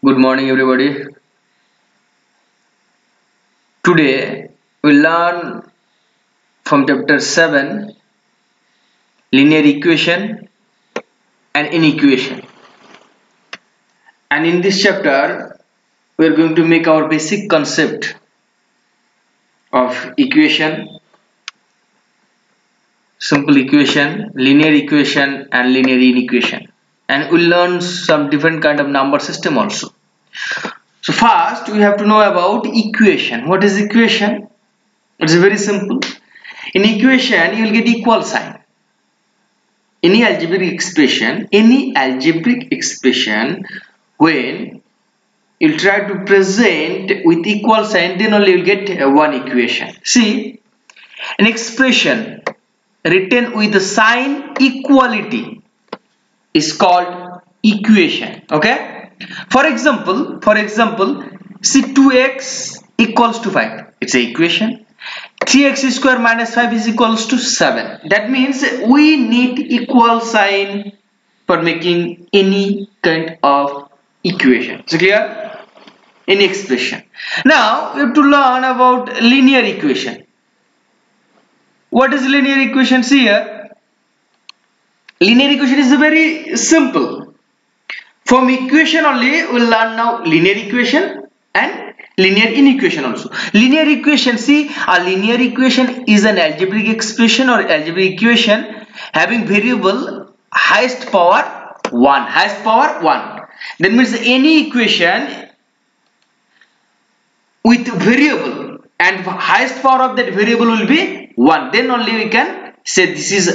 Good morning, everybody. Today we learn from chapter 7 linear equation and inequation. And in this chapter, we are going to make our basic concept of equation, simple equation, linear equation, and linear inequation. And we'll learn some different kind of number system also. So first we have to know about equation. What is equation? It's very simple. In equation you will get equal sign. Any algebraic expression when you try to present with equal sign, then only you will get one equation. See, an expression written with the sign equality is called equation. Okay, for example see 2x equals to 5, it's an equation. 3x square minus 5 is equals to 7. That means we need equal sign for making any kind of equation. Is it clear? Any expression. Now we have to learn about linear equation. What is linear equation? See here, linear equation is very simple. From equation only we will learn now linear equation and linear inequation also. Linear equation, see, a linear equation is an algebraic expression or algebraic equation having variable highest power 1. That means any equation with variable and highest power of that variable will be 1. Then only we can say this is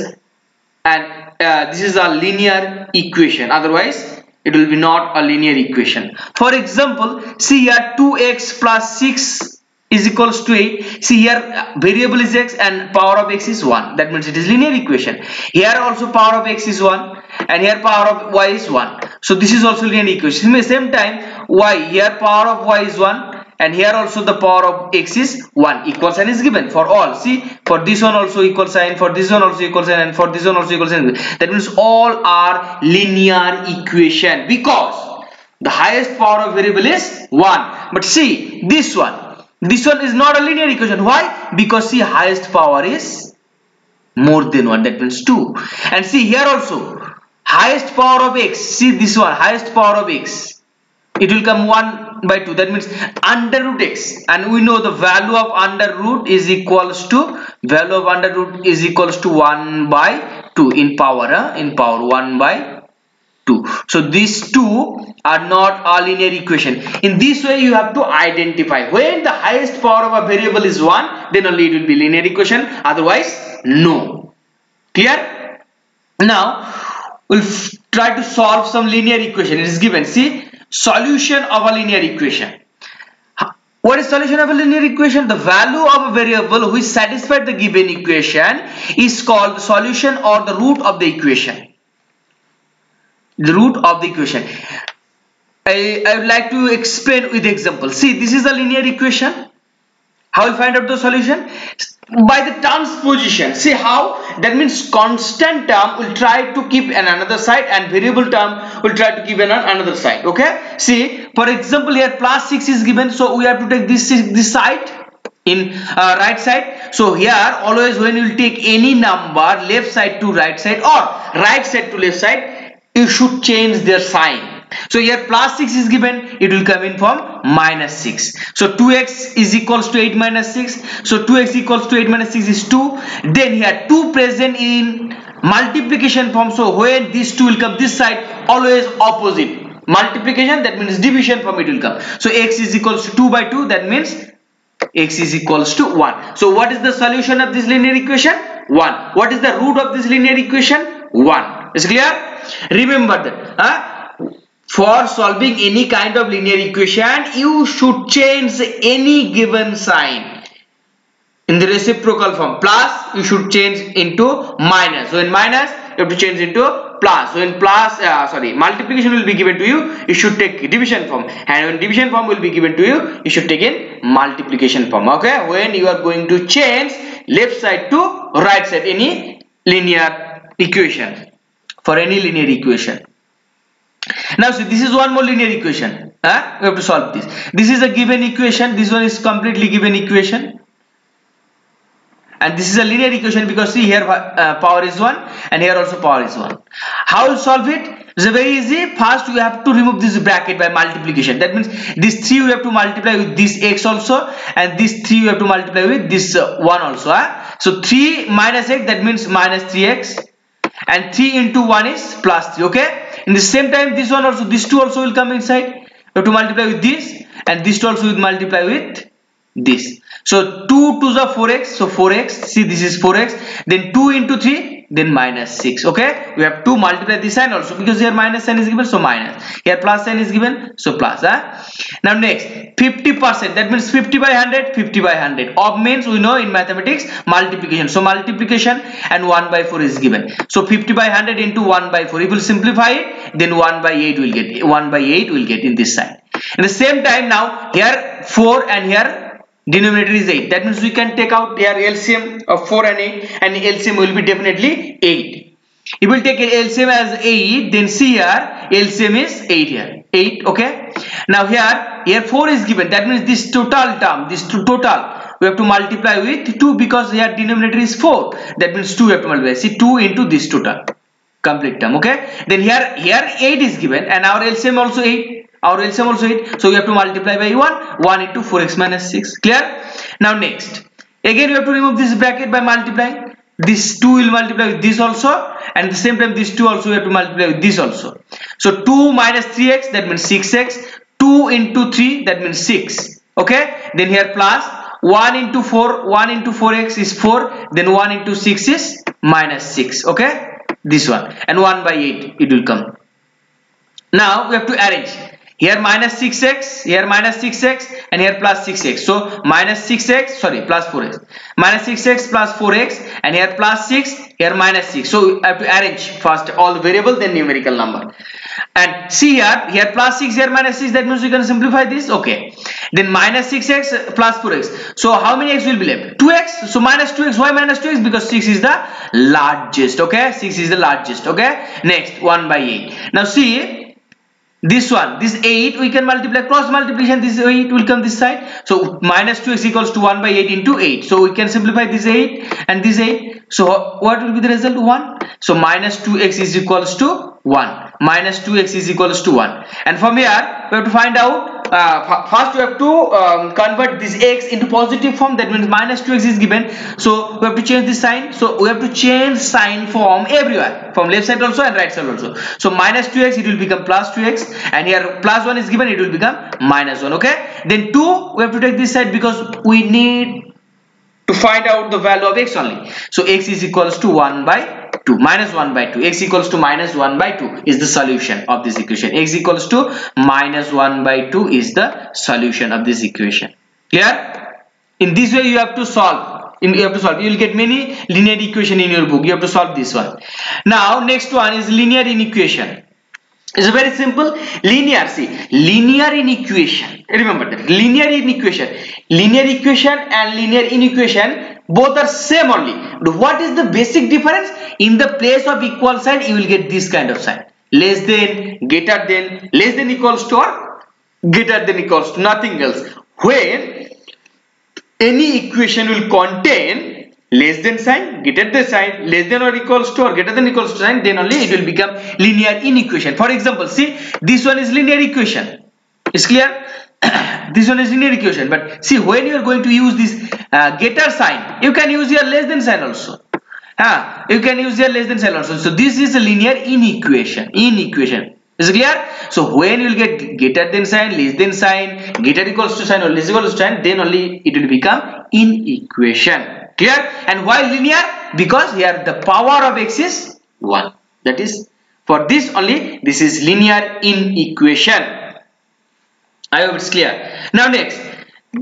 a linear equation. Otherwise it will be not a linear equation. For example, see here 2x plus 6 is equals to 8. See here variable is x and power of x is 1. That means it is linear equation. Here also power of x is 1 and here power of y is 1. So this is also linear equation. At the same time y, here power of y is 1 and here also the power of x is 1. Equal sign is given for all. See, for this one also equal sign, for this one also equal sign, and for this one also equal sign. That means all are linear equation because the highest power of variable is 1. But see this one is not a linear equation. Why? Because see highest power is more than 1. That means 2. And see here also highest power of x. See this one, highest power of x, it will come 1 by 2. That means under root x, and we know the value of under root is equals to 1 by 2 in power 1 by 2. So these two are not a linear equation. In this way you have to identify when the highest power of a variable is 1, then only it will be linear equation, otherwise no. Clear? Now we'll try to solve some linear equation. It is given. See, solution of a linear equation. What is solution of a linear equation? The value of a variable which satisfies the given equation is called the solution or the root of the equation. The root of the equation. I would like to explain with example. See, this is a linear equation. How will find out the solution? By the transposition. See how? That means constant term will try to keep on another side and variable term will try to keep on another side. Okay? See, for example here plus 6 is given, so we have to take this side in right side. So here always when you will take any number left side to right side or right side to left side, you should change their sign. So here plus 6 is given, it will come in from minus 6. So 2x is equals to 8 minus 6. So 2x equals to 8 minus 6 is 2. Then here 2 present in multiplication form. So when these 2 will come this side, always opposite. Multiplication, that means division form it will come. So x is equals to 2 by 2. That means x is equals to 1. So what is the solution of this linear equation? 1. What is the root of this linear equation? 1. Is clear? Remember that. For solving any kind of linear equation, you should change any given sign. In the reciprocal form, plus you should change into minus. So in minus, you have to change into plus. So in plus, multiplication will be given to you, you should take division form. And when division form will be given to you, you should take in multiplication form. Okay? When you are going to change left side to right side, any linear equation. For any linear equation. Now see, this is one more linear equation. We have to solve this. This is a given equation. This one is completely given equation. And this is a linear equation because see here power is 1 and here also power is 1. How to solve it? It's very easy. First we have to remove this bracket by multiplication. That means this 3 we have to multiply with this x also, and this 3 we have to multiply with this 1 also. So 3 minus x, that means minus 3x, and 3 into 1 is plus 3. Okay. In the same time this one also, this 2 also will come inside. We have to multiply with this, and this 2 also will multiply with this. So 2 to the 4x, so 4x, see this is 4x, then 2 into 3, then minus 6. Okay, we have to multiply this sign also because here minus sign is given, so minus, here plus sign is given, so plus. Now next 50%, that means 50 by 100, 50 by 100. Of means we know in mathematics multiplication, so multiplication and 1 by 4 is given. So 50 by 100 into 1 by 4, if we will simplify it, then 1 by 8 will get, 1 by 8 will get in this side. In the same time now here 4 and here denominator is 8. That means we can take out here LCM of 4 and 8, and LCM will be definitely 8. If we will take LCM as 8, then see here LCM is 8 here. 8, okay. Now here 4 is given. That means this total term, this total, we have to multiply with 2 because here denominator is 4. That means 2 we have to multiply. See 2 into this total, complete term, okay. Then here 8 is given, and our LCM also 8. Our LCM also 8, so we have to multiply by 1 into 4x minus 6. Clear? Now next, again we have to remove this bracket by multiplying. This 2 will multiply with this also, and at the same time this 2 also we have to multiply with this also. So 2 minus 3x, that means 6x. 2 into 3, that means 6. Okay. Then here plus 1 into 4. 1 into 4x is 4. Then 1 into 6 is minus 6. Okay. This one, and 1 by 8 it will come. Now we have to arrange. Here minus 6x, here minus 6x, and here plus 6x. So minus 6x, sorry, plus 4x. Minus 6x plus 4x, and here plus 6, here minus 6. So I have to arrange first all the variable, then numerical number. And see here plus 6, here minus 6, that means we can simplify this. Okay. Then minus 6x plus 4x. So how many x will be left? 2x. So minus 2x. Why minus 2x? Because 6 is the largest. Okay. 6 is the largest. Okay. Next, 1 by 8. Now see, this one, this 8 we can multiply, cross multiplication, this 8 will come this side. So minus 2x equals to 1 by 8 into 8. So we can simplify this 8 and this 8. So what will be the result? 1. So minus 2x is equals to 1. Minus 2x is equals to 1. And from here we have to find out, first we have to convert this x into positive form. That means minus 2x is given. So we have to change this sign. So we have to change sign form everywhere, from left side also and right side also. So minus 2x, it will become plus 2x, and here plus 1 is given, it will become minus 1. Okay. Then 2 we have to take this side because we need to find out the value of x only. So x is equals to 1 by 2, minus 1 by 2. X equals to minus 1 by 2 is the solution of this equation. X equals to minus 1 by 2 is the solution of this equation. Clear? In this way you have to solve. You will get many linear equation in your book. You have to solve this one. Now next one is linear inequation. It's very simple. Linear, see, linear inequation. Remember that linear inequation and linear inequation both are same only. What is the basic difference? In the place of equal sign you will get this kind of sign, less than, greater than, less than equals to, or greater than equals to, nothing else. When any equation will contain less than sign, greater than sign, less than or equals to or greater than equals to sign, then only it will become linear inequation. For example, see, this one is linear equation. Is clear? This one is linear equation, but see, when you are going to use this greater sign, you can use your less than sign also. You can use your less than sign also. So this is a linear inequation. Is it clear? So when you will get greater than sign, less than sign, greater equals to sign or less equals to sign, then only it will become inequation. Clear? And why linear? Because here the power of x is 1. That is, for this only, this is linear inequation. I hope it's clear. Now next,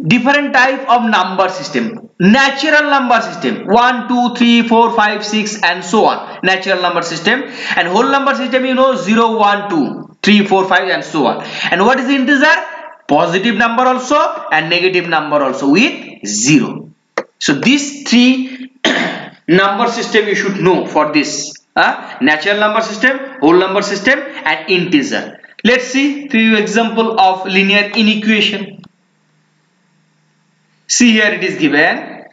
different type of number system. Natural number system, 1, 2, 3, 4, 5, 6 and so on. Natural number system. And whole number system, you know, 0, 1, 2, 3, 4, 5 and so on. And what is the integer? Positive number also and negative number also with 0. So these three number system you should know for this. Natural number system, whole number system and integer. Let's see few example of linear inequation. See here it is given.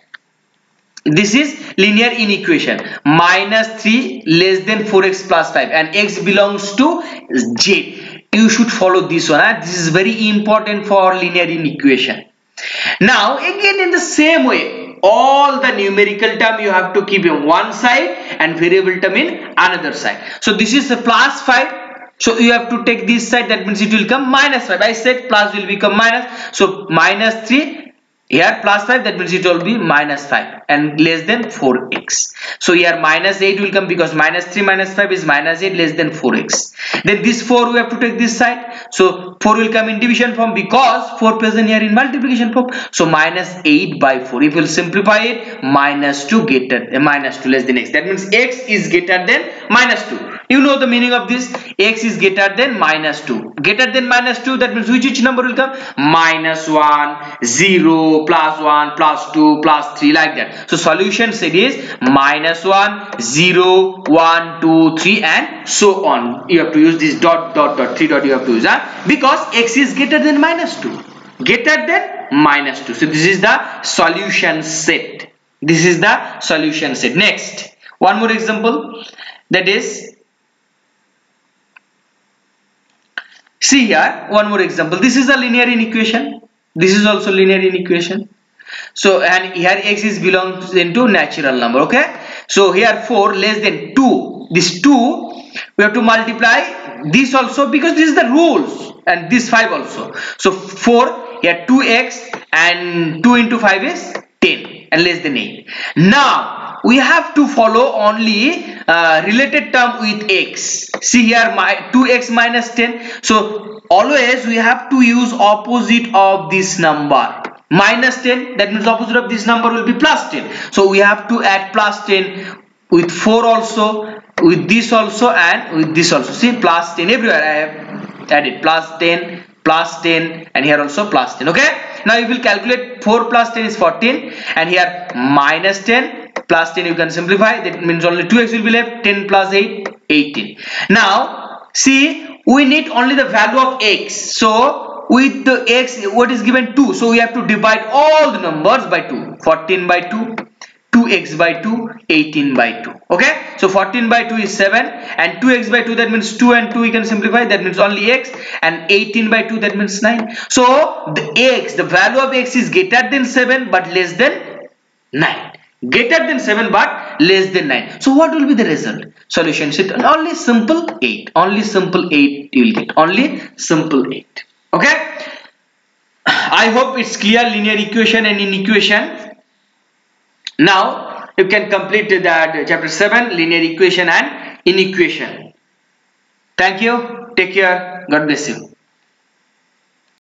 This is linear inequation. -3 less than 4x plus 5 and x belongs to z. You should follow this one. This is very important for linear inequation. Now again in the same way, all the numerical term you have to keep in one side and variable term in another side. So this is a plus 5. So you have to take this side, that means it will come -5. I said plus will become minus. So -3 here plus 5, that means it will be -5 and less than 4x. So here -8 will come because -3 minus 5 is -8 less than 4x. Then this 4 we have to take this side. So 4 will come in division form because 4 present here in multiplication form. So -8 by 4. If we will simplify it, -2 -2 less than x. That means x is greater than -2. You know the meaning of this. X is greater than -2. Greater than -2, that means which number will come? -1, 0, +1, +2, +3, like that. So solution set is -1, 0, 1, 2, 3 and so on. You have to use this dot, 3 dot you have to use, because x is greater than -2. Greater than -2. So this is the solution set. This is the solution set. Next, one more example, that is, see here one more example. This is a linear inequation. This is also linear inequation. So and here x is belongs into natural number. Okay. So here 4 less than 2. This 2 we have to multiply this also because this is the rules, and this 5 also. So 4 here 2x and 2 into 5 is 10 and less than 8. Now we have to follow only related term with x. See here 2x minus 10. So always we have to use opposite of this number. -10, that means opposite of this number will be +10. So we have to add +10 with 4 also, with this also and with this also. See +10 everywhere I have added +10, +10 and here also +10. Okay. Now you will calculate 4 plus 10 is 14 and here -10 plus 10 you can simplify, that means only 2x will be left. 10 plus 8, 18. Now see, we need only the value of x. So with the x, what is given 2, so we have to divide all the numbers by 2. 14 by 2, 2x by 2, 18 by 2. Okay, so 14 by 2 is 7 and 2x by 2, that means 2 and 2 we can simplify, that means only x, and 18 by 2, that means 9. So the value of x is greater than 7 but less than 9. Greater than 7 but less than 9. So what will be the result? Solution set only simple 8. Only simple 8 you will get. Only simple 8. Okay. I hope it's clear, linear equation and inequation. Now you can complete that chapter 7, linear equation and inequation. Thank you. Take care. God bless you.